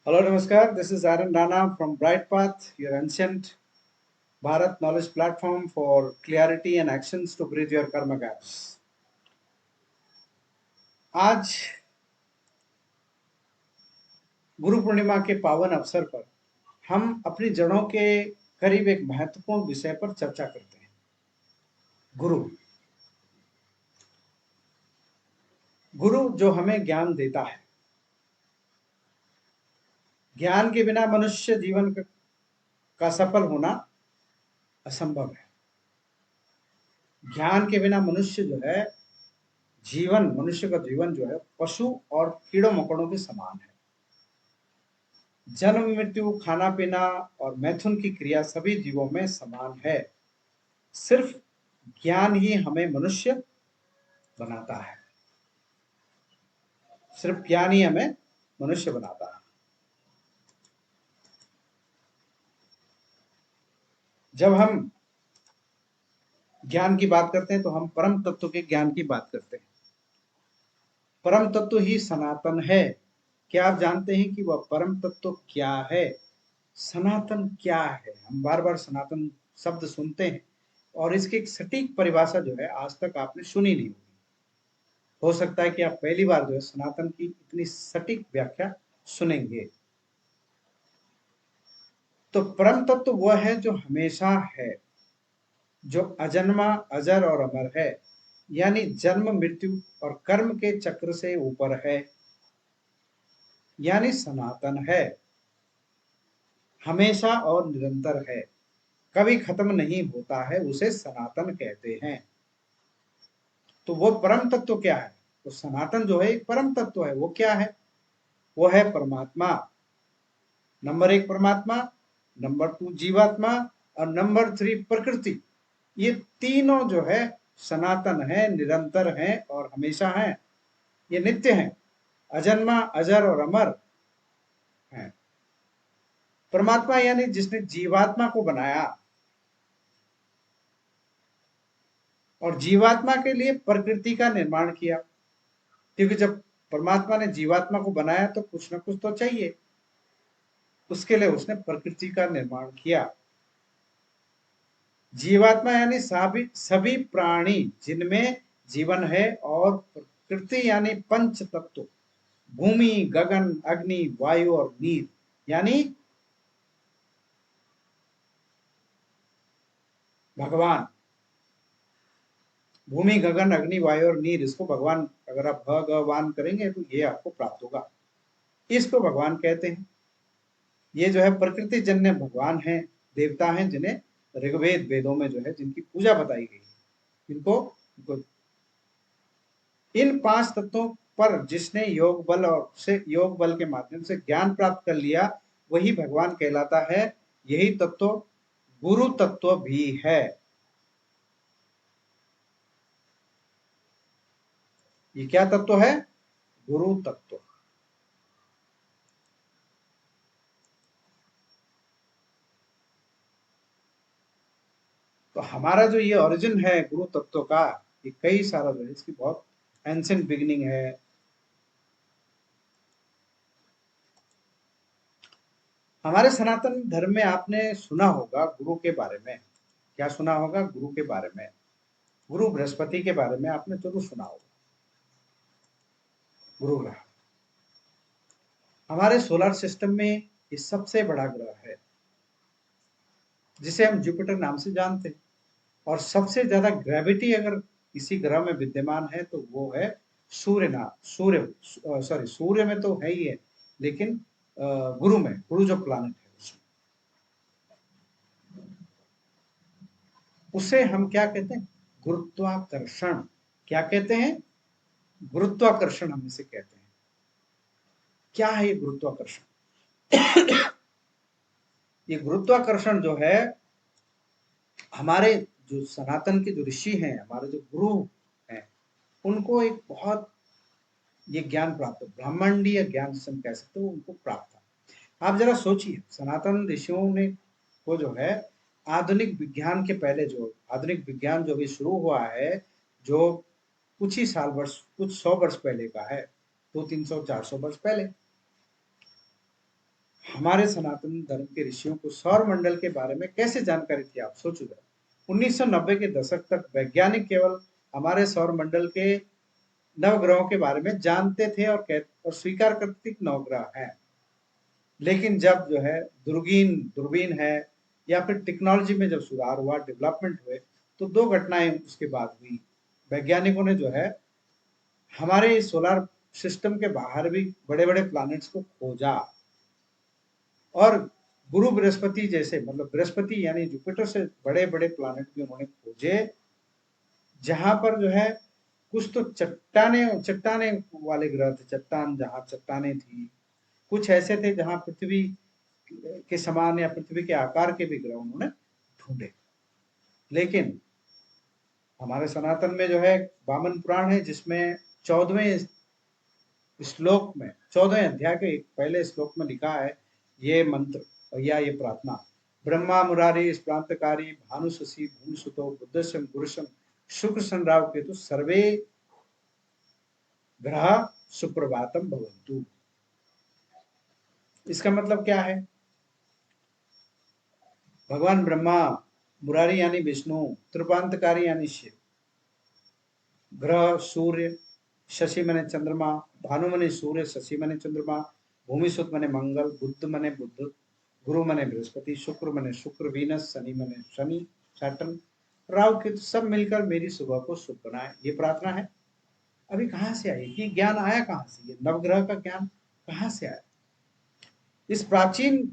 Hello, Namaskar. This is Aaron Rana from Bright Path, your ancient Bharat knowledge platform for clarity and actions to bridge your karma gaps. आज गुरु पूर्णिमा के पावन अवसर पर हम अपनी जड़ों के करीब एक महत्वपूर्ण विषय पर चर्चा करते हैं। गुरु गुरु जो हमें ज्ञान देता है। ज्ञान के बिना मनुष्य जीवन का सफल होना असंभव है। ज्ञान के बिना मनुष्य जो है मनुष्य का जीवन जो है पशु और कीड़ों मकोड़ों के समान है। जन्म मृत्यु खाना पीना और मैथुन की क्रिया सभी जीवों में समान है। सिर्फ ज्ञान ही हमें मनुष्य बनाता है। सिर्फ ज्ञान ही हमें मनुष्य बनाता है। जब हम ज्ञान की बात करते हैं तो हम परम तत्व के ज्ञान की बात करते हैं। परम तत्व ही सनातन है। क्या आप जानते हैं कि वह परम तत्व क्या है? सनातन क्या है? हम बार बार सनातन शब्द सुनते हैं और इसकी एक सटीक परिभाषा जो है आज तक आपने सुनी नहीं होगी। हो सकता है कि आप पहली बार जो है सनातन की इतनी सटीक व्याख्या सुनेंगे। तो परम तत्व वह है जो हमेशा है, जो अजन्मा अजर और अमर है, यानी जन्म मृत्यु और कर्म के चक्र से ऊपर है, यानी सनातन है, हमेशा और निरंतर है, कभी खत्म नहीं होता है, उसे सनातन कहते हैं। तो वो परम तत्व क्या है? तो सनातन जो है एक परम तत्व है। वो क्या है? वो है परमात्मा। नंबर 1 परमात्मा, नंबर 2 जीवात्मा और नंबर 3 प्रकृति। ये तीनों जो है सनातन है, निरंतर है और हमेशा है। ये नित्य है, अजन्मा अजर और अमर है। परमात्मा यानी जिसने जीवात्मा को बनाया और जीवात्मा के लिए प्रकृति का निर्माण किया। क्योंकि जब परमात्मा ने जीवात्मा को बनाया तो कुछ ना कुछ तो चाहिए, उसके लिए उसने प्रकृति का निर्माण किया। जीवात्मा यानी सभी सभी प्राणी जिनमें जीवन है और प्रकृति यानी पंच तत्व, भूमि गगन अग्नि वायु और नीर, यानी भगवान। भूमि गगन अग्नि वायु और नीर, इसको भगवान, अगर आप भगवान करेंगे तो ये आपको प्राप्त होगा। इसको भगवान कहते हैं। ये जो है प्रकृति जन्य भगवान हैं, देवता हैं, जिन्हें ऋग्वेद वेदों में जो है जिनकी पूजा बताई गई है। इनको इन 5 तत्वों पर जिसने योग बल के माध्यम से ज्ञान प्राप्त कर लिया, वही भगवान कहलाता है। यही तत्व गुरु तत्व भी है। ये क्या तत्व है? गुरु तत्व। तो हमारा जो ये ओरिजिन है गुरु तत्व का, ये कई सारा जो है इसकी बहुत एंशिएंट बिगिनिंग है। हमारे सनातन धर्म में आपने सुना होगा गुरु के बारे में। क्या सुना होगा? गुरु के बारे में। गुरु बृहस्पति के बारे में आपने जरूर सुना होगा। गुरु ग्रह हमारे सोलर सिस्टम में ये सबसे बड़ा ग्रह है, जिसे हम जुपिटर नाम से जानते हैं। और सबसे ज्यादा ग्रेविटी अगर किसी ग्रह में विद्यमान है तो वो है सूर्य। सॉरी, सूर्य में तो है ही है, लेकिन गुरु जो प्लानिट है उसमें, उसे हम क्या कहते हैं? गुरुत्वाकर्षण। क्या कहते हैं? गुरुत्वाकर्षण हम इसे कहते हैं। क्या है ये गुरुत्वाकर्षण? ये गुरुत्वाकर्षण जो है, हमारे जो सनातन के जो ऋषि हैं, हमारे जो गुरु हैं, उनको एक बहुत ये ज्ञान प्राप्त, ब्रह्मांडीय ज्ञान जिसे हम कह सकते हो, उनको प्राप्त था। आप जरा सोचिए, सनातन ऋषियों ने को जो है आधुनिक विज्ञान के पहले, जो आधुनिक विज्ञान जो भी शुरू हुआ है, जो कुछ 100 वर्ष पहले का है, 200, 300, 400 वर्ष पहले, हमारे सनातन धर्म के ऋषियों को सौर मंडल के बारे में कैसे जानकारी थी, आप सोचो जरा। 1990 के दशक तक वैज्ञानिक केवल हमारे सौर मंडल के नवग्रहों के बारे में जानते थे और स्वीकार करते थे कि नवग्रह हैं। लेकिन जब जो है दूरबीन दूरबीन है या फिर टेक्नोलॉजी में जब सुधार हुआ, डेवलपमेंट हुए, तो दो घटनाएं उसके बाद हुई। वैज्ञानिकों ने जो है हमारे सोलर सिस्टम के बाहर भी बड़े बड़े प्लैनेट्स को खोजा, और गुरु बृहस्पति जैसे, मतलब बृहस्पति यानी जुपिटर से बड़े बड़े प्लैनेट भी उन्होंने खोजे, जहां पर जो है कुछ तो चट्टाने चट्टाने वाले ग्रह थे, चट्टान जहां चट्टाने थी, कुछ ऐसे थे जहां पृथ्वी के समान या पृथ्वी के आकार के भी ग्रह उन्होंने ढूंढे। लेकिन हमारे सनातन में जो है वामन पुराण है, जिसमें 14वें श्लोक में, 14वें अध्याय के पहले श्लोक में लिखा है ये मंत्र या ये प्रार्थना, ब्रह्मा मुरारी प्रांतकारी भानुशशि भूमसुतो बुद्धस्यम गुरुशम शुक्र संराव केतु सर्वे ग्रह सुप्रभातम भवन्तु। इसका मतलब क्या है? भगवान ब्रह्मा, मुरारी यानी विष्णु, त्रिपांतकारी यानी शिव, ग्रह सूर्य, शशि मने चंद्रमा, भानु मने सूर्य, शशि मने चंद्रमा, भूमि सुत मने मंगल, बुद्ध मने बुद्ध, गुरु मने बृहस्पति, शुक्र मने शुक्र, वीनस, शनि मने शनि, सैटर्न, राहु केतु सब मिलकर मेरी सुबह को शुभ बनाए। ये प्रार्थना है। अभी कहाँ से आई? ये ज्ञान आया कहाँ से? ये नवग्रह का ज्ञान कहाँ से आया? इस प्राचीन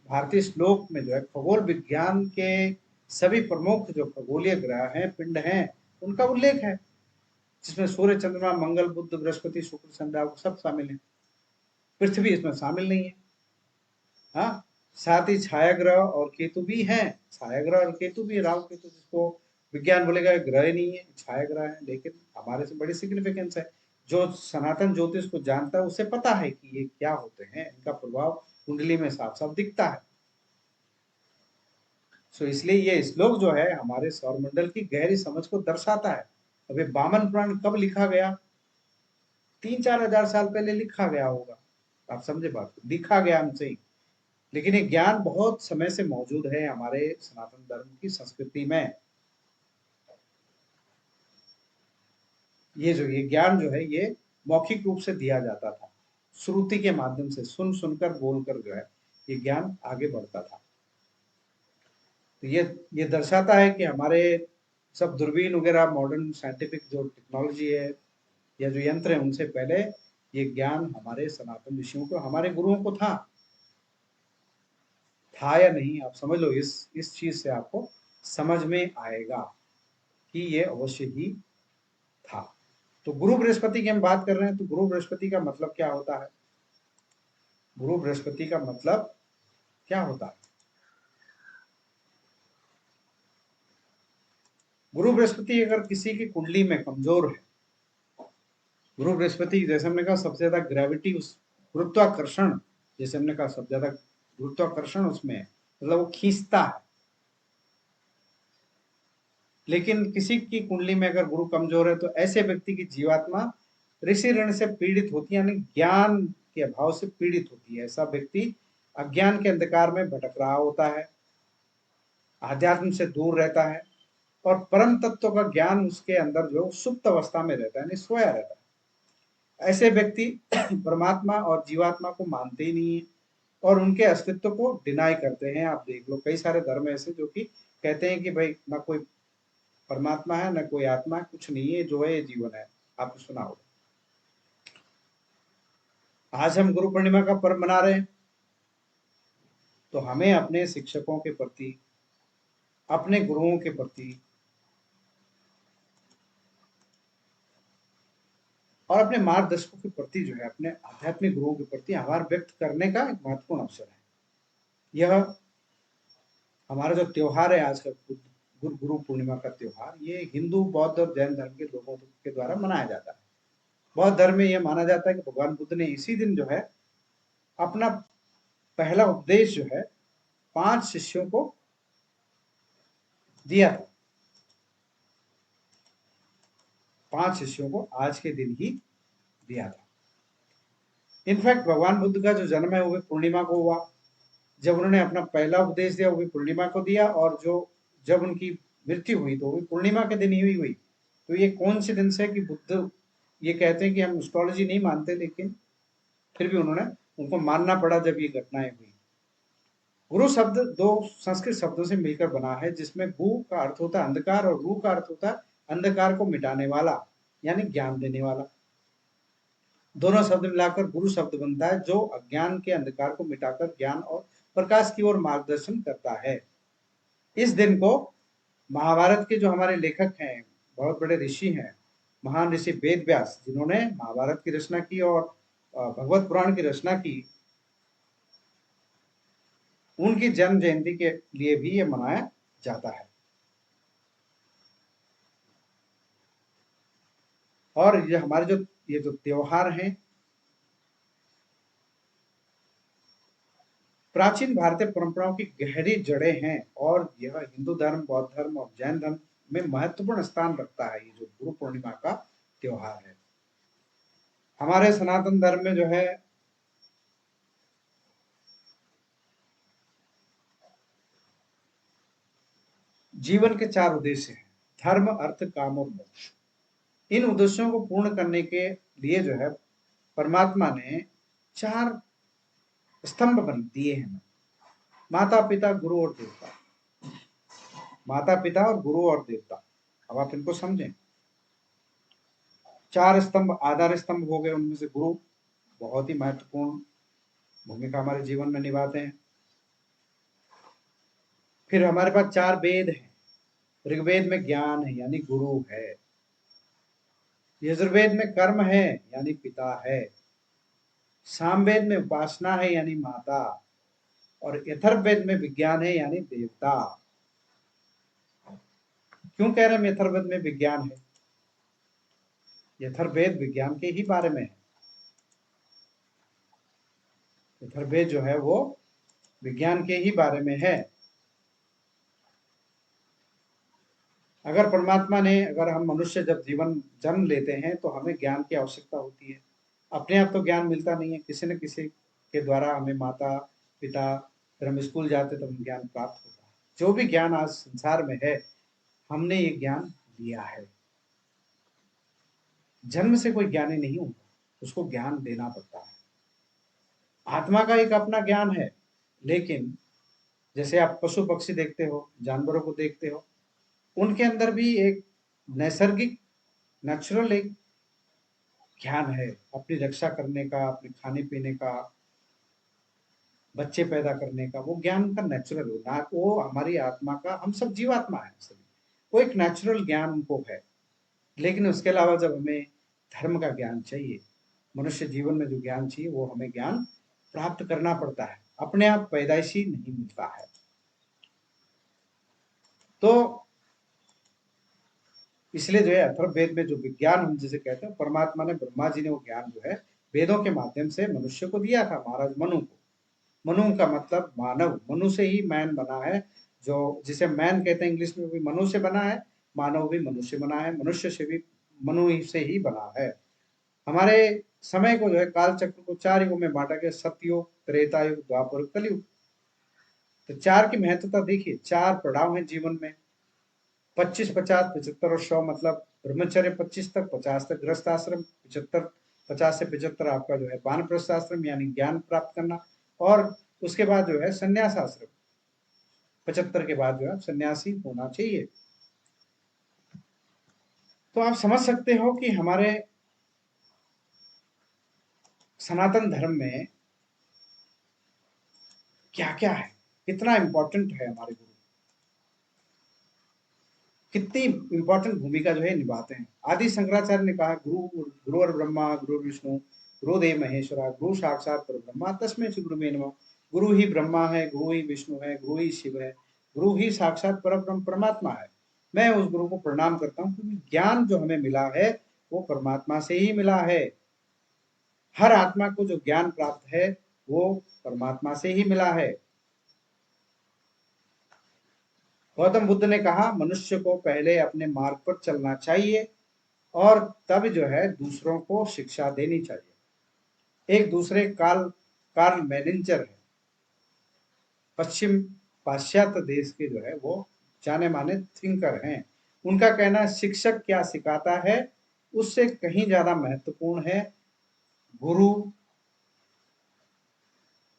भारतीय श्लोक में जो है खगोल विज्ञान के सभी प्रमुख जो खगोलीय ग्रह हैं, पिंड हैं, उनका उल्लेख है, जिसमें सूर्य, चंद्रमा, मंगल, बुध, बृहस्पति, शुक्र, शनि, राहु सब शामिल है। पृथ्वी इसमें शामिल नहीं है। हाँ, साथ ही छाया ग्रह और केतु भी हैं। छाया ग्रह और केतु भी, राहु केतु जिसको विज्ञान बोलेगा ग्रह ही नहीं है, छाया ग्रह है, लेकिन हमारे से बड़ी सिग्निफिकेंस है। जो सनातन ज्योतिष को जानता है उसे पता है कि ये क्या होते हैं, इनका प्रभाव कुंडली में साफ साफ दिखता है। सो इसलिए ये श्लोक जो है हमारे सौरमंडल की गहरी समझ को दर्शाता है। अभी वामन पुराण कब लिखा गया? 3-4 हजार साल पहले लिखा गया होगा। आप समझे बात को? लिखा गया हमसे ही, लेकिन ये ज्ञान बहुत समय से मौजूद है हमारे सनातन धर्म की संस्कृति में। ये ज्ञान जो है ये मौखिक रूप से दिया जाता था, श्रुति के माध्यम से सुन सुनकर बोलकर जो है ये ज्ञान आगे बढ़ता था। तो ये दर्शाता है कि हमारे सब दूरबीन वगैरह, मॉडर्न साइंटिफिक जो टेक्नोलॉजी है या जो यंत्र है, उनसे पहले ये ज्ञान हमारे सनातन ऋषियों को, हमारे गुरुओं को था या नहीं, आप समझ लो। इस चीज से आपको समझ में आएगा कि ये अवश्य ही था। तो गुरु बृहस्पति की हम बात कर रहे हैं, तो गुरु बृहस्पति का मतलब क्या होता है? गुरु बृहस्पति का मतलब क्या होता है? गुरु बृहस्पति अगर किसी की कुंडली में कमजोर है, गुरु बृहस्पति जैसे हमने कहा सबसे ज्यादा ग्रेविटी, उस गुरुत्वाकर्षण, जैसे हमने कहा सबसे ज्यादा गुरुत्वाकर्षण उसमें है, मतलब वो खींचता है। लेकिन किसी की कुंडली में अगर गुरु कमजोर है तो ऐसे व्यक्ति की जीवात्मा ऋषि ऋण से पीड़ित होती है, यानी ज्ञान के अभाव से पीड़ित होती है। ऐसा व्यक्ति अज्ञान के अंधकार में भटक रहा होता है, आध्यात्म से दूर रहता है, और परम तत्व का ज्ञान उसके अंदर जो सुप्त अवस्था में रहता है, यानी सोया रहता है। ऐसे व्यक्ति परमात्मा और जीवात्मा को मानते ही नहीं है और उनके अस्तित्व को डिनाई करते हैं। आप देख लो कई सारे धर्म ऐसे जो कि कहते हैं कि भाई ना कोई परमात्मा है, ना कोई आत्मा है, कुछ नहीं है, जो है ये जीवन है। आपने सुना होगा। आज हम गुरु पूर्णिमा का पर्व मना रहे हैं, तो हमें अपने शिक्षकों के प्रति, अपने गुरुओं के प्रति और अपने मार्गदर्शकों के प्रति जो है, अपने आध्यात्मिक गुरुओं के प्रति आभार व्यक्त करने का एक महत्वपूर्ण अवसर है। यह हमारा जो त्योहार है आज का, गुरु पूर्णिमा का त्योहार, ये हिंदू, बौद्ध और जैन धर्म के लोगों के द्वारा मनाया जाता है। बौद्ध धर्म में यह माना जाता है कि भगवान बुद्ध ने इसी दिन जो है अपना पहला उपदेश जो है 5 शिष्यों को दिया था। 5 शिष्यों को आज के दिन ही दिया था। इनफैक्ट भगवान बुद्ध का जो जन्म है वो भी पूर्णिमा को हुआ। जब उन्होंने अपना पहला उपदेश दिया वो भी पूर्णिमा को दिया, और जो जब उनकी मृत्यु हुई तो वो भी पूर्णिमा के दिन ही हुई। तो ये कोइंसिडेंस है कि बुद्ध ये कहते हैं कि हम एस्ट्रोलॉजी नहीं मानते, लेकिन फिर भी उनको मानना पड़ा जब ये घटनाएं हुई। गुरु शब्द दो संस्कृत शब्दों से मिलकर बना है, जिसमें गु का अर्थ होता है अंधकार और रु का अर्थ होता है अंधकार को मिटाने वाला, यानी ज्ञान देने वाला। दोनों शब्द मिलाकर गुरु शब्द बनता है, जो अज्ञान के अंधकार को मिटाकर ज्ञान और प्रकाश की ओर मार्गदर्शन करता है। इस दिन को महाभारत के जो हमारे लेखक हैं, बहुत बड़े ऋषि हैं, महान ऋषि वेद व्यास, जिन्होंने महाभारत की रचना की और भगवत पुराण की रचना की, उनकी जन्म जयंती के लिए भी ये मनाया जाता है। और ये हमारे जो त्योहार हैं, प्राचीन भारतीय परंपराओं की गहरी जड़ें हैं, और यह हिंदू धर्म, बौद्ध धर्म और जैन धर्म में महत्वपूर्ण स्थान रखता है। ये जो गुरु पूर्णिमा का त्योहार है, हमारे सनातन धर्म में जो है जीवन के 4 उद्देश्य हैं: धर्म, अर्थ, काम और मोक्ष। इन उद्देश्यों को पूर्ण करने के लिए जो है परमात्मा ने 4 स्तंभ बन दिए हैं: माता पिता, गुरु और देवता। माता पिता और गुरु और देवता, अब आप इनको समझें। 4 स्तंभ आधार स्तंभ हो गए, उनमें से गुरु बहुत ही महत्वपूर्ण भूमिका हमारे जीवन में निभाते हैं। फिर हमारे पास 4 वेद हैं। ऋग्वेद में ज्ञान है, यानी गुरु है। यजुर्वेद में कर्म है, यानी पिता है। सामवेद में उपासना है, यानी माता। और यथर्ववेद में विज्ञान है, यानी देवता। क्यों कह रहे हैं यथर्ववेद में विज्ञान है? यथर्ववेद विज्ञान के ही बारे में है। यथर्ववेद जो है वो विज्ञान के ही बारे में है। अगर परमात्मा ने, अगर हम मनुष्य जब जन्म लेते हैं तो हमें ज्ञान की आवश्यकता होती है। अपने आप तो ज्ञान मिलता नहीं है, किसी न किसी के द्वारा हमें, माता पिता, फिर हम स्कूल जाते तो हमें ज्ञान प्राप्त होता है। जो भी ज्ञान आज संसार में है, हमने ये ज्ञान लिया है। जन्म से कोई ज्ञानी नहीं होता, उसको ज्ञान देना पड़ता है। आत्मा का एक अपना ज्ञान है, लेकिन जैसे आप पशु पक्षी देखते हो, जानवरों को देखते हो, उनके अंदर भी एक नैसर्गिक, नेचुरल एक ज्ञान है, अपनी रक्षा करने का, अपने खाने पीने का, बच्चे पैदा करने का। वो ज्ञान उनका नेचुरल हो ना, वो हमारी आत्मा का, हम सब जीवात्मा है सभी, वो एक नेचुरल ज्ञान उनको है। लेकिन उसके अलावा जब हमें धर्म का ज्ञान चाहिए, मनुष्य जीवन में जो ज्ञान चाहिए, वो हमें ज्ञान प्राप्त करना पड़ता है, अपने आप पैदाइशी नहीं मिलता है। तो इसलिए जो है अथर्ववेद में जो विज्ञान हम जिसे कहते हैं, परमात्मा ने, ब्रह्मा जी ने वो ज्ञान जो है वेदों के माध्यम से मनुष्य को दिया था, महाराज मनु को। मनु का मतलब मानव, मनु से ही मैन बना है, जो जिसे मैन कहते हैं इंग्लिश में, भी मनु से बना है। मानव भी मनुष्य से बना है, मनुष्य से भी मनु ही से ही बना है। हमारे समय को जो है काल चक्र को 4 युगों में बांटा गया: सतयुग, त्रेता युग, द्वापर, कलयुग। तो 4 की महत्वता देखिए। 4 पड़ाव हैं जीवन में: 25, 50, 75 और 100। मतलब ब्रह्मचर्य 25 तक, 50 तक गृहस्थ आश्रम, 75, 50 से 75 आपका जो है वानप्रस्थ आश्रम, यानी ज्ञान प्राप्त करना, और उसके बाद जो है संन्यास आश्रम। 75 के बाद जो है सन्यासी होना चाहिए। तो आप समझ सकते हो कि हमारे सनातन धर्म में क्या क्या है, कितना इंपॉर्टेंट है हमारे गुरु, कितनी इंपॉर्टेंट भूमिका जो है निभाते हैं। आदि शंकराचार्य ने कहा, गुरु और ब्रह्मा, गुरु विष्णु, गुरुदेव महेश्वरा, गुरु साक्षात परब्रह्मा तस्मै श्री गुरुवे नमः। गुरु ही ब्रह्मा है, गुरु ही विष्णु है, गुरु ही शिव है, गुरु ही साक्षात परब्रह्म परमात्मा है। मैं उस गुरु को प्रणाम करता हूँ, क्योंकि ज्ञान जो हमें मिला है वो परमात्मा से ही मिला है। हर आत्मा को जो ज्ञान प्राप्त है वो परमात्मा से ही मिला है। गौतम बुद्ध ने कहा, मनुष्य को पहले अपने मार्ग पर चलना चाहिए और तब जो है दूसरों को शिक्षा देनी चाहिए। एक दूसरे कार्ल कार्ल मैनिंजर है, पश्चिम पाश्चात्य देश के जो है वो जाने माने थिंकर हैं। उनका कहना है शिक्षक क्या सिखाता है उससे कहीं ज्यादा महत्वपूर्ण है गुरु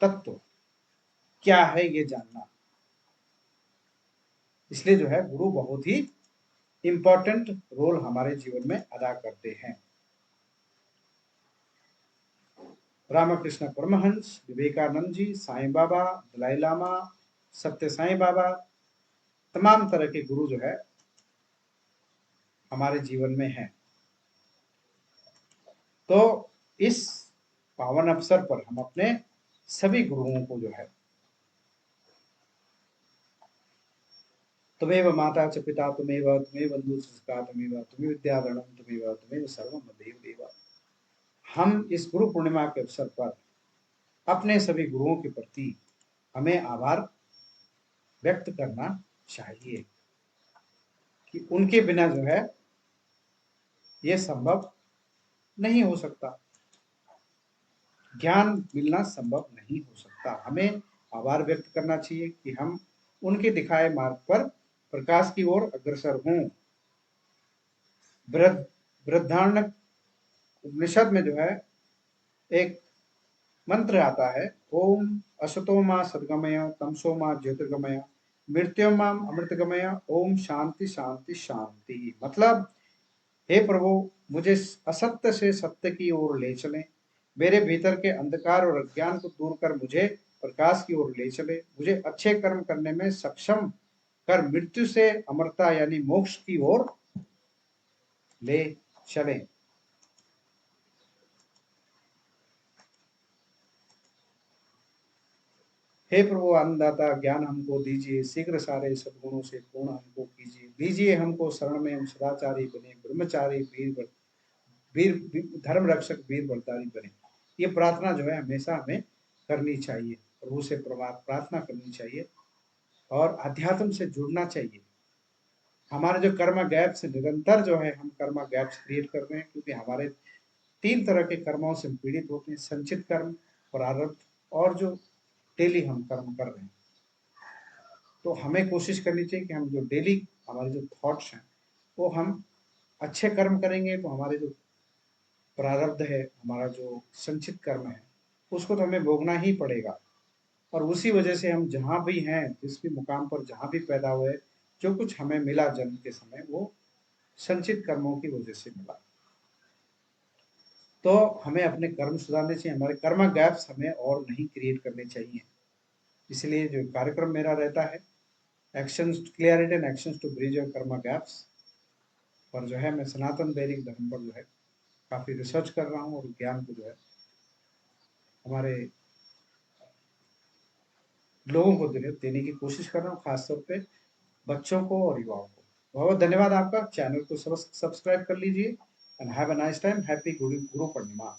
तत्व क्या है ये जानना। इसलिए जो है गुरु बहुत ही इंपॉर्टेंट रोल हमारे जीवन में अदा करते हैं। रामकृष्ण परमहंस, विवेकानंद जी, साईं बाबा, दलाई लामा, सत्य साईं बाबा, तमाम तरह के गुरु जो है हमारे जीवन में हैं। तो इस पावन अवसर पर हम अपने सभी गुरुओं को जो है त्वमेव माता च पिता त्वमेव त्वमेव बंधु संस्कार त्वमेव त्वमेव विद्याधरणं त्वमेव त्वमेव सर्वं मदेव देव। हम इस गुरु पूर्णिमा के अवसर पर अपने सभी गुरुओं के प्रति हमें आभार व्यक्त करना चाहिए कि उनके बिना जो है ये संभव नहीं हो सकता, ज्ञान मिलना संभव नहीं हो सकता। हमें आभार व्यक्त करना चाहिए कि हम उनके दिखाए मार्ग पर प्रकाश की ओर अग्रसर हों। बृहदारण्यक उपनिषद में जो है एक मंत्र आता है, ओम असतो मा सद्गमय तमसो मा ज्योतिर्गमय मृत्योर्माम अमृतगमय ओम शांति शांति शांति। मतलब हे प्रभु मुझे असत्य से सत्य की ओर ले चलें, मेरे भीतर के अंधकार और अज्ञान को दूर कर मुझे प्रकाश की ओर ले चले, मुझे अच्छे कर्म करने में सक्षम कर मृत्यु से अमरता यानी मोक्ष की ओर ले चले। हे प्रभु आनंदाता ज्ञान हमको दीजिए, शीघ्र सारे सद्गुणों से पूर्ण हमको कीजिए, दीजिए हमको शरण में हम सदाचारी बने, ब्रह्मचारी वीर धर्म रक्षक वीर बरतारी बने। ये प्रार्थना जो है हमेशा हमें करनी चाहिए, प्रभु से प्रार्थना करनी चाहिए और अध्यात्म से जुड़ना चाहिए। हमारे जो कर्म गैप्स निरंतर जो है हम कर्म गैप्स क्रिएट कर रहे हैं, क्योंकि हमारे 3 तरह के कर्मों से पीड़ित होते हैं, संचित कर्म, प्रारब्ध और जो डेली हम कर्म कर रहे हैं। तो हमें कोशिश करनी चाहिए कि हम जो डेली हमारे जो थॉट्स हैं वो हम अच्छे कर्म करेंगे तो हमारे जो प्रारब्ध है, हमारा जो संचित कर्म है, उसको तो हमें भोगना ही पड़ेगा। और उसी वजह से हम जहाँ भी हैं, जिस भी मुकाम पर जहाँ भी पैदा हुए, जो कुछ हमें मिला जन्म के समय वो संचित कर्मों की वजह से मिला। तो हमें अपने कर्म सुधारने चाहिए, हमारे कर्म गैप्स हमें और नहीं क्रिएट करने चाहिए। इसलिए जो कार्यक्रम मेरा रहता है actions clarity and actions to bridge your karma gaps पर जो है मैं सनातन वैदिक धर्म पर जो है काफी रिसर्च कर रहा हूँ और ज्ञान को जो है हमारे लोगों को देने की कोशिश कर रहा हूँ, खासतौर पे बच्चों को और युवाओं को। बहुत बहुत धन्यवाद आपका। चैनल को सब्सक्राइब कर लीजिए and have a nice time. Happy Guru Purnima.